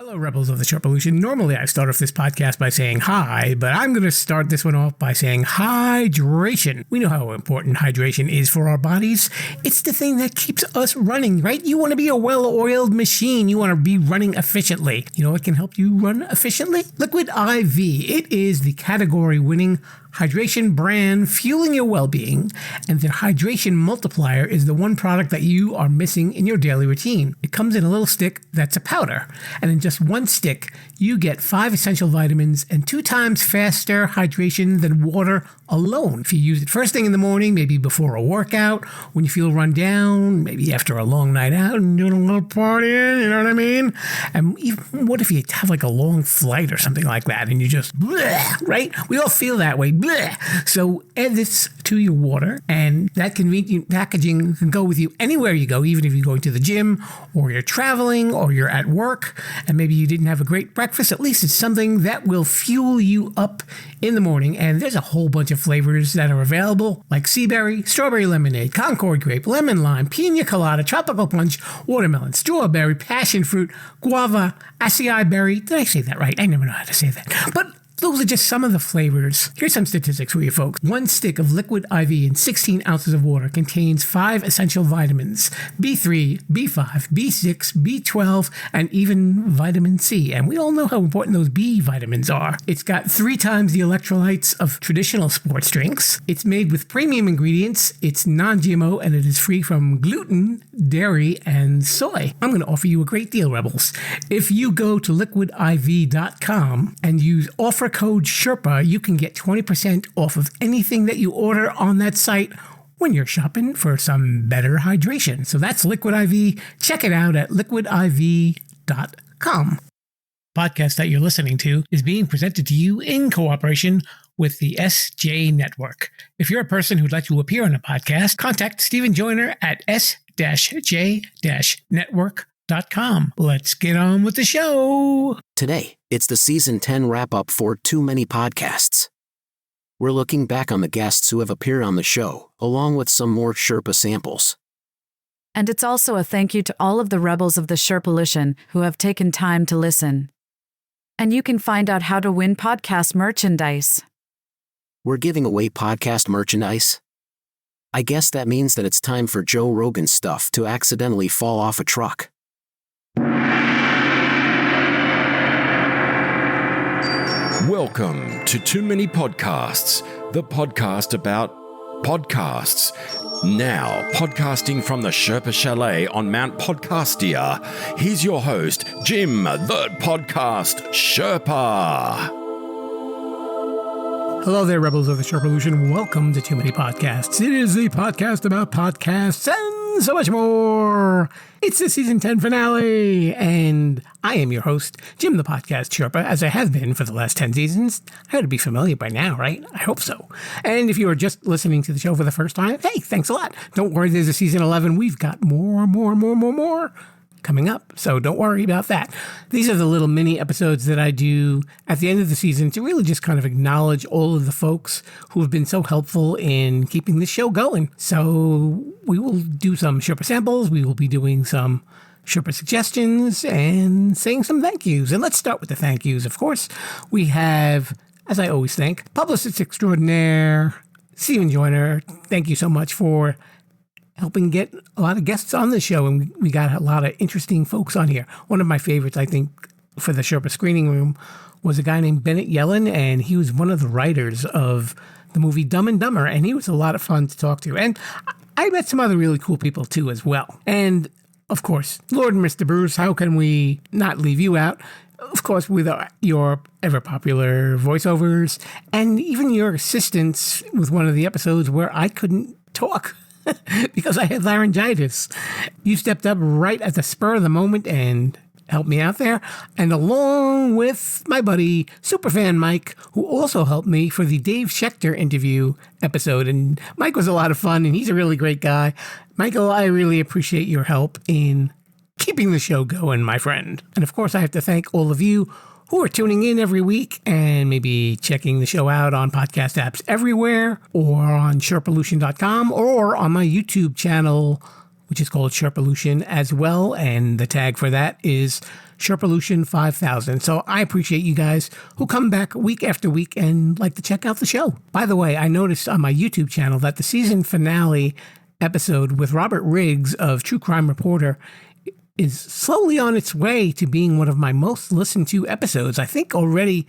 Hello, Rebels of the Sherpa. Normally, I start off this podcast by saying hi, but I'm going to start this one off by saying hydration. We know how important hydration is for our bodies. It's the thing that keeps us running, right? You want to be a well-oiled machine. You want to be running efficiently. You know what can help you run efficiently? Liquid IV. It is the category-winning hydration brand fueling your well-being, and their hydration multiplier is the one product that you are missing in your daily routine. It comes in a little stick that's a powder, and in just one stick, you get 5 essential vitamins and 2 times faster hydration than water alone. If you use it first thing in the morning, maybe before a workout, when you feel run down, maybe after a long night out and doing a little partying, you know what I mean? And even what if you have like a long flight or something like that and you just bleh, right? We all feel that way. Bleh. So add this to your water, and that convenient packaging can go with you anywhere you go, even if you're going to the gym or you're traveling or you're at work and maybe you didn't have a great breakfast. At least it's something that will fuel you up in the morning. And there's a whole bunch of flavors that are available, like sea berry, strawberry lemonade, Concord grape, lemon lime, pina colada, tropical punch, watermelon, strawberry, passion fruit, guava, acai berry. Did I say that right? I never know how to say that. But those are just some of the flavors. Here's some statistics for you folks. 1 stick of liquid IV in 16 ounces of water contains 5 essential vitamins, B3, B5, B6, B12, and even vitamin C. And we all know how important those B vitamins are. It's got 3 times the electrolytes of traditional sports drinks. It's made with premium ingredients. It's non-GMO, and it is free from gluten, dairy, and soy. I'm going to offer you a great deal, Rebels. If you go to liquidiv.com and use offer code Sherpa, you can get 20% off of anything that you order on that site when you're shopping for some better hydration. So that's Liquid IV. Check it out at liquidiv.com. Podcast that you're listening to is being presented to you in cooperation with the SJ Network. If you're a person who'd like to appear on a podcast, contact Stephen Joyner at s-j-network.com. Let's get on with the show. Today, it's the Season 10 wrap-up for Too Many Podcasts. We're looking back on the guests who have appeared on the show, along with some more Sherpa samples. And it's also a thank you to all of the Rebels of the Sherpa who have taken time to listen. And you can find out how to win podcast merchandise. We're giving away podcast merchandise? I guess that means that it's time for Joe Rogan's stuff to accidentally fall off a truck. Welcome to Too Many Podcasts, the podcast about podcasts. Now, podcasting from the Sherpa Chalet on Mount Podcastia, here's your host, Jim, the Podcast Sherpa. Hello there, Rebels of the Sherpa. Welcome to Too Many Podcasts. It is the podcast about podcasts and so much more. It's the Season 10 finale, and I am your host, Jim the Podcast Sherpa, as I have been for the last 10 seasons. I ought to be familiar by now, right? I hope so. And if you are just listening to the show for the first time, hey, thanks a lot. Don't worry, there's a Season 11. We've got more coming up, so don't worry about that. These are the little mini episodes that I do at the end of the season to really just kind of acknowledge all of the folks who have been so helpful in keeping this show going. So we will do some Sherpa Samples, we will be doing some Sherpa Suggestions, and saying some thank yous. And let's start with the thank yous, of course. We have, as I always thank, publicist extraordinaire, Stephen Joyner. Thank you so much for helping get a lot of guests on the show, and we got a lot of interesting folks on here. One of my favorites, I think, for the Sherpa Screening Room was a guy named Bennett Yellen, and he was one of the writers of the movie Dumb and Dumber, and he was a lot of fun to talk to. And I met some other really cool people, too, as well. And, of course, Lord and Mr. Bruce, how can we not leave you out? Of course, with your ever-popular voiceovers, and even your assistance with one of the episodes where I couldn't talk because I had laryngitis. You stepped up right at the spur of the moment and helped me out there. And along with my buddy, Superfan Mike, who also helped me for the Dave Schechter interview episode. And Mike was a lot of fun, and he's a really great guy. Michael, I really appreciate your help in keeping the show going, my friend. And of course, I have to thank all of you who are tuning in every week and maybe checking the show out on podcast apps everywhere, or on Sherpalution.com, or on my YouTube channel, which is called Sherpalution as well. And the tag for that is Sherpalution 5000. So I appreciate you guys who come back week after week and like to check out the show. By the way, I noticed on my YouTube channel that the season finale episode with Robert Riggs of True Crime Reporter is slowly on its way to being one of my most listened to episodes. I think already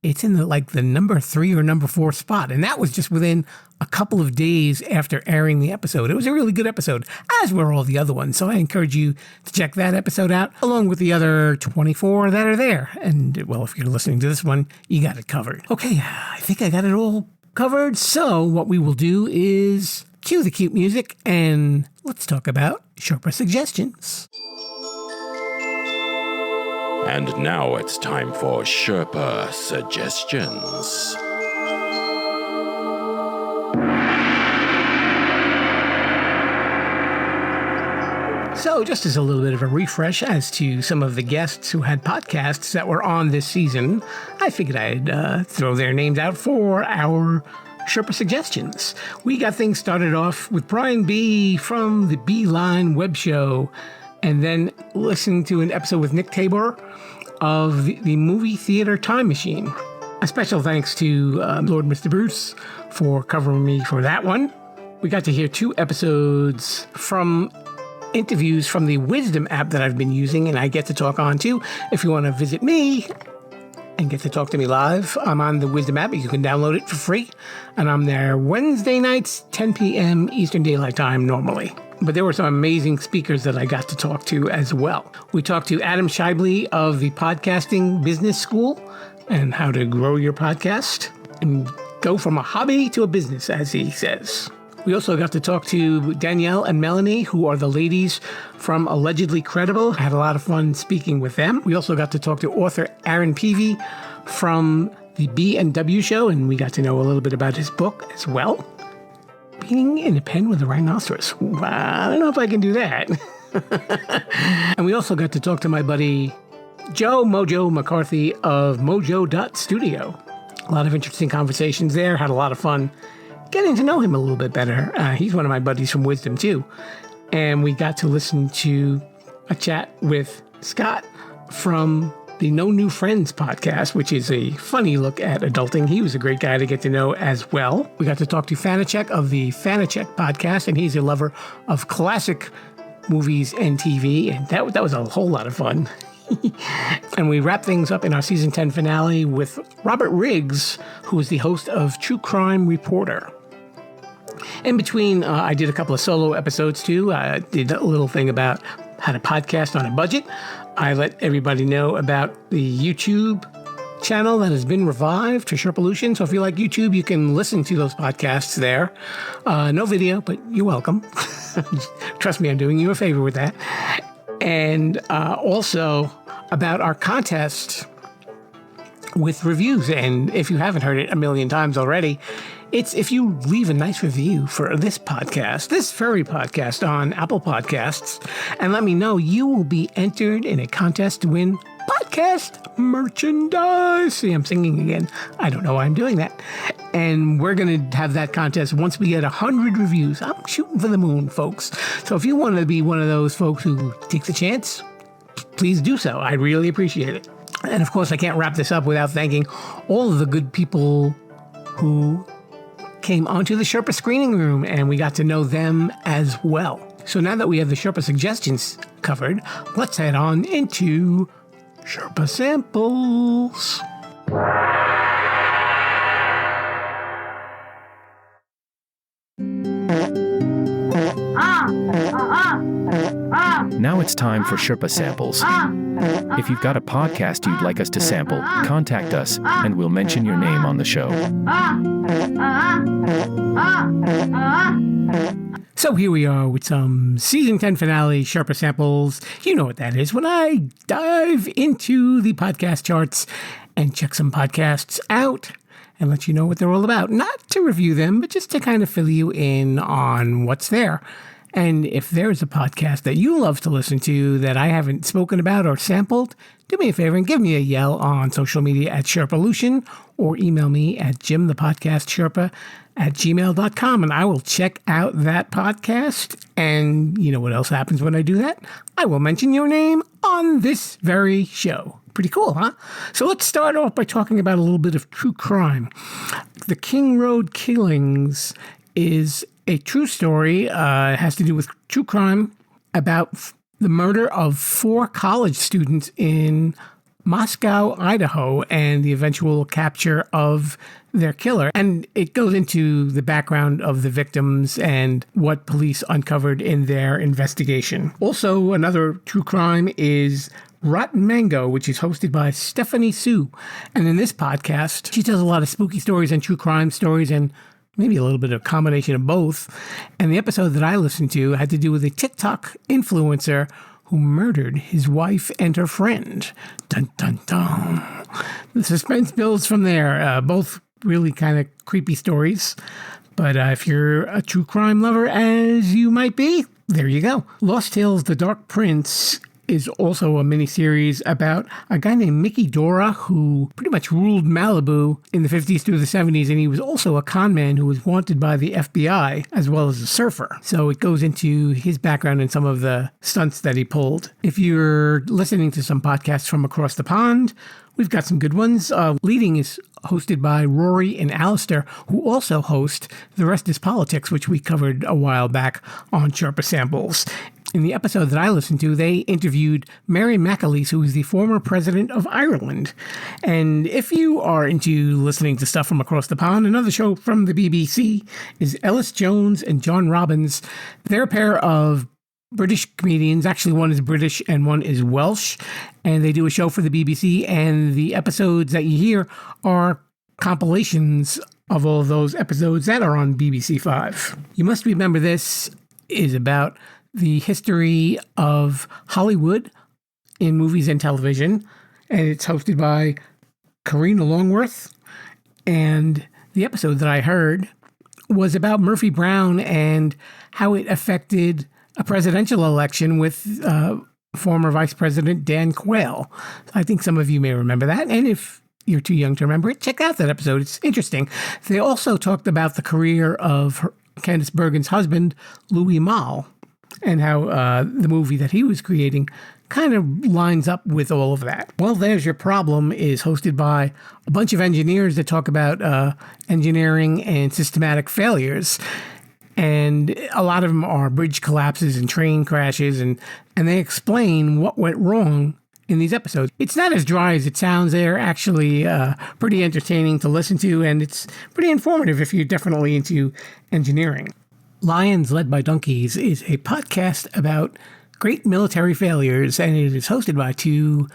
it's in the number 3 or number 4 spot. And that was just within a couple of days after airing the episode. It was a really good episode, as were all the other ones. So I encourage you to check that episode out, along with the other 24 that are there. And, well, if you're listening to this one, you got it covered. Okay, I think I got it all covered. So what we will do is cue the cute music, and let's talk about Sherpa Suggestions. And now it's time for Sherpa Suggestions. So just as a little bit of a refresh as to some of the guests who had podcasts that were on this season, I figured I'd throw their names out for our Sherpa Suggestions. We got things started off with Brian B. from the B&W Web Show, and then listened to an episode with Nick Tabor of the movie theater Time Machine. A special thanks to Lord Mr. Bruce for covering me for that one. We got to hear 2 episodes from interviews from the Wisdom app that I've been using and I get to talk on too. If you want to visit me and get to talk to me live, I'm on the Wisdom app. You can download it for free. And I'm there Wednesday nights, 10 p.m. Eastern Daylight Time normally. But there were some amazing speakers that I got to talk to as well. We talked to Adam Shively of the Podcasting Business School and how to grow your podcast and go from a hobby to a business, as he says. We also got to talk to Danielle and Melanie, who are the ladies from Allegedly Credible. I had a lot of fun speaking with them. We also got to talk to author Aaron Peavy from the B&W Show, and we got to know a little bit about his book as well. Beating in a pen with a rhinoceros. I don't know if I can do that. And we also got to talk to my buddy Joe Mojo McCarthy of MoJOE.studio. A lot of interesting conversations there. Had a lot of fun getting to know him a little bit better. He's one of my buddies from Wisdom too. And we got to listen to a chat with Scott from the No New Friends podcast, which is a funny look at adulting. He was a great guy to get to know as well. We got to talk to Fanacek of the Fanacek podcast, and he's a lover of classic movies and TV, and that was a whole lot of fun. And we wrap things up in our season 10 finale with Robert Riggs, who is the host of True Crime Reporter. In between, I did a couple of solo episodes too. I did a little thing about how to podcast on a budget. I let everybody know about the YouTube channel that has been revived for Sherpalution. So if you like YouTube, you can listen to those podcasts there. No video, but you're welcome. Trust me, I'm doing you a favor with that. And also about our contest with reviews. And if you haven't heard it a million times already, it's if you leave a nice review for this podcast, this very podcast on Apple Podcasts, and let me know, you will be entered in a contest to win podcast merchandise. See, I'm singing again. I don't know why I'm doing that. And we're going to have that contest once we get 100 reviews. I'm shooting for the moon, folks. So if you want to be one of those folks who takes a chance, please do so. I really appreciate it. And of course, I can't wrap this up without thanking all of the good people who came onto the Sherpa screening room, and we got to know them as well. So now that we have the Sherpa Suggestions covered, let's head on into Sherpa Samples. Now it's time for Sherpa Samples. If you've got a podcast you'd like us to sample, contact us and we'll mention your name on the show. So here we are with some season 10 finale Sherpa Samples. You know what that is. When I dive into the podcast charts and check some podcasts out and let you know what they're all about. Not to review them, but just to kind of fill you in on what's there. And if there's a podcast that you love to listen to that I haven't spoken about or sampled, do me a favor and give me a yell on social media at Sherpalution, or email me at jimthepodcastsherpa @gmail.com, and I will check out that podcast. And you know what else happens when I do that? I will mention your name on this very show. Pretty cool, huh? So let's start off by talking about a little bit of true crime. The King Road Killings is a true story. It has to do with true crime about the murder of 4 college students in Moscow, Idaho, and the eventual capture of their killer. And it goes into the background of the victims and what police uncovered in their investigation. Also, another true crime is Rotten Mango, which is hosted by Stephanie Sue. And in this podcast, she tells a lot of spooky stories and true crime stories and maybe a little bit of a combination of both. And the episode that I listened to had to do with a TikTok influencer who murdered his wife and her friend. Dun, dun, dun. The suspense builds from there. Both really kind of creepy stories. But if you're a true crime lover, as you might be, there you go. Lost Tales, The Dark Prince is also a miniseries about a guy named Mickey Dora who pretty much ruled Malibu in the 50s through the 70s, and he was also a con man who was wanted by the FBI as well as a surfer. So it goes into his background and some of the stunts that he pulled. If you're listening to some podcasts from across the pond, we've got some good ones. Leading is hosted by Rory and Alistair, who also host The Rest is Politics, which we covered a while back on Sherpa Samples. In the episode that I listened to, they interviewed Mary McAleese, who is the former president of Ireland. And if you are into listening to stuff from across the pond, another show from the BBC is Elis James John Robins. They're a pair of British comedians. Actually, one is British and one is Welsh. And they do a show for the BBC. And the episodes that you hear are compilations of all of those episodes that are on BBC 5. You must remember this is about the history of Hollywood in movies and television, and it's hosted by Karina Longworth. And the episode that I heard was about Murphy Brown and how it affected a presidential election with former Vice President Dan Quayle. I think some of you may remember that, and if you're too young to remember it, check out that episode. It's interesting. They also talked about the career of Candice Bergen's husband, Louis Malle, and how the movie that he was creating kind of lines up with all of that. Well, There's Your Problem is hosted by a bunch of engineers that talk about engineering and systematic failures. And a lot of them are bridge collapses and train crashes, and they explain what went wrong in these episodes. It's not as dry as it sounds. They're actually pretty entertaining to listen to, and it's pretty informative if you're definitely into engineering. Lions Led by Donkeys is a podcast about great military failures, and it is hosted by 2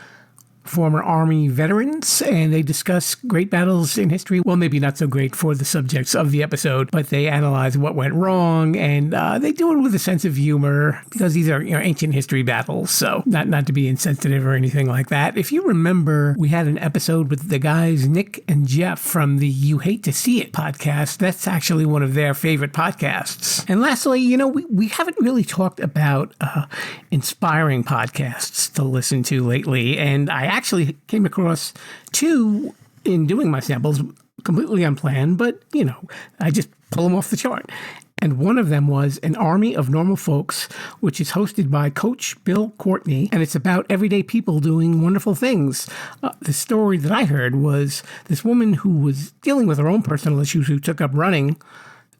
former Army veterans, and they discuss great battles in history. Well, maybe not so great for the subjects of the episode, but they analyze what went wrong, and they do it with a sense of humor because these are ancient history battles, so not to be insensitive or anything like that. If you remember, we had an episode with the guys Nick and Jeff from the You Hate to See It podcast. That's actually one of their favorite podcasts. And lastly, we haven't really talked about inspiring podcasts to listen to lately, and I actually came across 2 in doing my samples, completely unplanned, but, I just pull them off the chart. And one of them was An Army of Normal Folks, which is hosted by Coach Bill Courtney, and it's about everyday people doing wonderful things. The story that I heard was this woman who was dealing with her own personal issues, who took up running,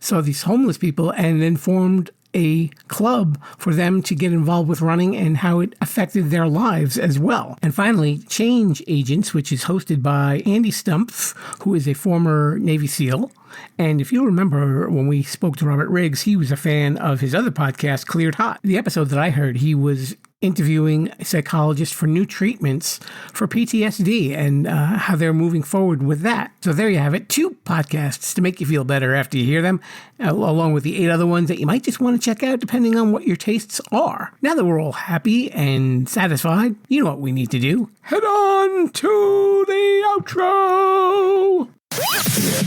saw these homeless people, and then formed a club for them to get involved with running and how it affected their lives as well. And finally, Change Agents, which is hosted by Andy Stumpf, who is a former Navy SEAL. And if you remember when we spoke to Robert Riggs, he was a fan of his other podcast, Cleared Hot. The episode that I heard, he was interviewing a psychologist for new treatments for PTSD and how they're moving forward with that. So there you have it. 2 podcasts to make you feel better after you hear them, along with the 8 other ones that you might just want to check out depending on what your tastes are. Now that we're all happy and satisfied, you know what we need to do. Head on to the outro.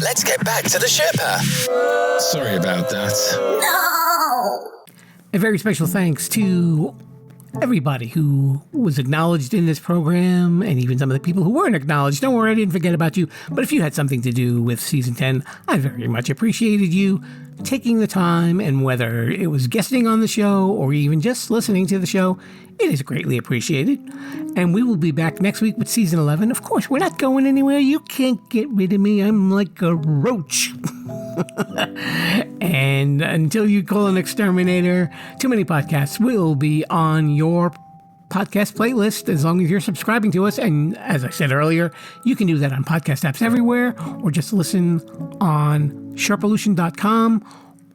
Let's get back to the Sherpa. Sorry about that. No! A very special thanks to everybody who was acknowledged in this program, and even some of the people who weren't acknowledged. Don't worry, I didn't forget about you. But if you had something to do with Season 10, I very much appreciated you taking the time, and whether it was guesting on the show or even just listening to the show, it is greatly appreciated. And we will be back next week with Season 11. Of course, we're not going anywhere. You can't get rid of me. I'm like a roach. And until you call an exterminator, Too Many Podcasts will be on your podcast playlist as long as you're subscribing to us. And as I said earlier, you can do that on podcast apps everywhere, or just listen on sherpalution.com,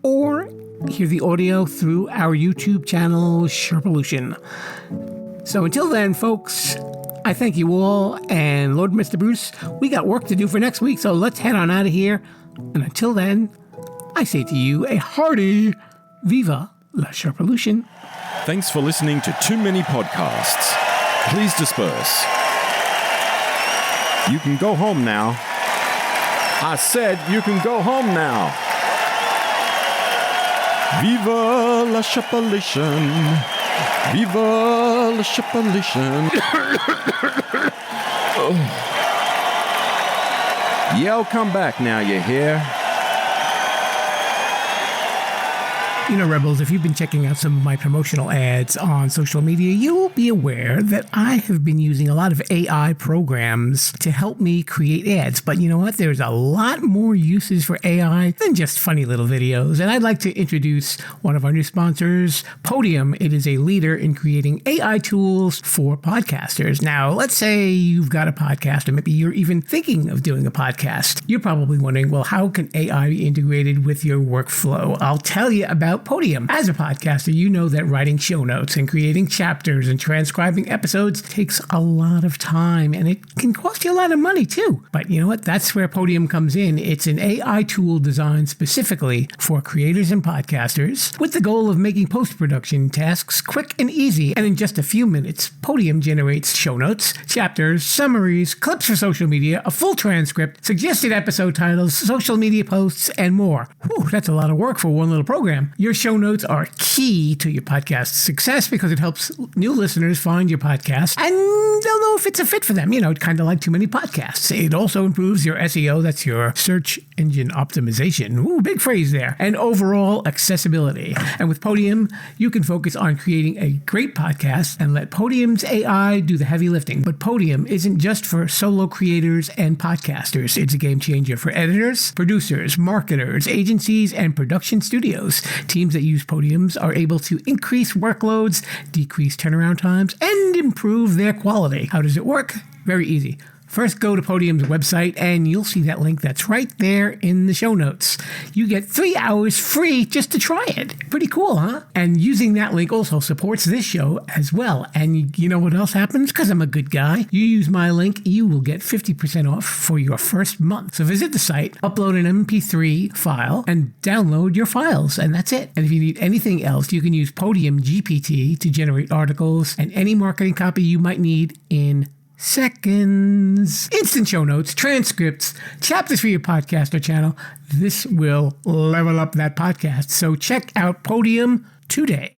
or hear the audio through our YouTube channel, Sherpalution. So until then, folks, I thank you all, and Lord Mr. Bruce, we got work to do for next week, so let's head on out of here. And until then, I say to you a hearty Viva la Sherpalution. Thanks for listening to Too Many Podcasts. Please disperse. You can go home now. I said you can go home now. Viva la Sherpalution. Viva la Sherpalution. Yeah, I'll come back now, you hear? You know, Rebels, if you've been checking out some of my promotional ads on social media, you'll be aware that I have been using a lot of AI programs to help me create ads. But you know what? There's a lot more uses for AI than just funny little videos. And I'd like to introduce one of our new sponsors, Podium. It is a leader in creating AI tools for podcasters. Now, let's say you've got a podcast, or maybe you're even thinking of doing a podcast. You're probably wondering, well, how can AI be integrated with your workflow? I'll tell you about Podium. As a podcaster, you know that writing show notes and creating chapters and transcribing episodes takes a lot of time, and it can cost you a lot of money too. But you know what? That's where Podium comes in. It's an AI tool designed specifically for creators and podcasters, with the goal of making post-production tasks quick and easy. And in just a few minutes, Podium generates show notes, chapters, summaries, clips for social media, a full transcript, suggested episode titles, social media posts, and more. Whew, that's a lot of work for one little program. Your show notes are key to your podcast's success because it helps new listeners find your podcast, and they'll know if it's a fit for them. You know, kind of like Too Many Podcasts. It also improves your SEO, that's your search engine optimization. Ooh, big phrase there. And overall accessibility. And with Podium, you can focus on creating a great podcast and let Podium's AI do the heavy lifting. But Podium isn't just for solo creators and podcasters. It's a game changer for editors, producers, marketers, agencies, and production studios. Teams that use Podiums are able to increase workloads, decrease turnaround times, and improve their quality. How does it work? Very easy. First, go to Podium's website, and you'll see that link that's right there in the show notes. You get 3 hours free just to try it. Pretty cool, huh? And using that link also supports this show as well. And you know what else happens? Because I'm a good guy. You use my link, you will get 50% off for your first month. So visit the site, upload an MP3 file, and download your files. And that's it. And if you need anything else, you can use Podium GPT to generate articles and any marketing copy you might need in seconds. Instant show notes, transcripts, chapters for your podcast or channel. This will level up that podcast. So check out Podium today.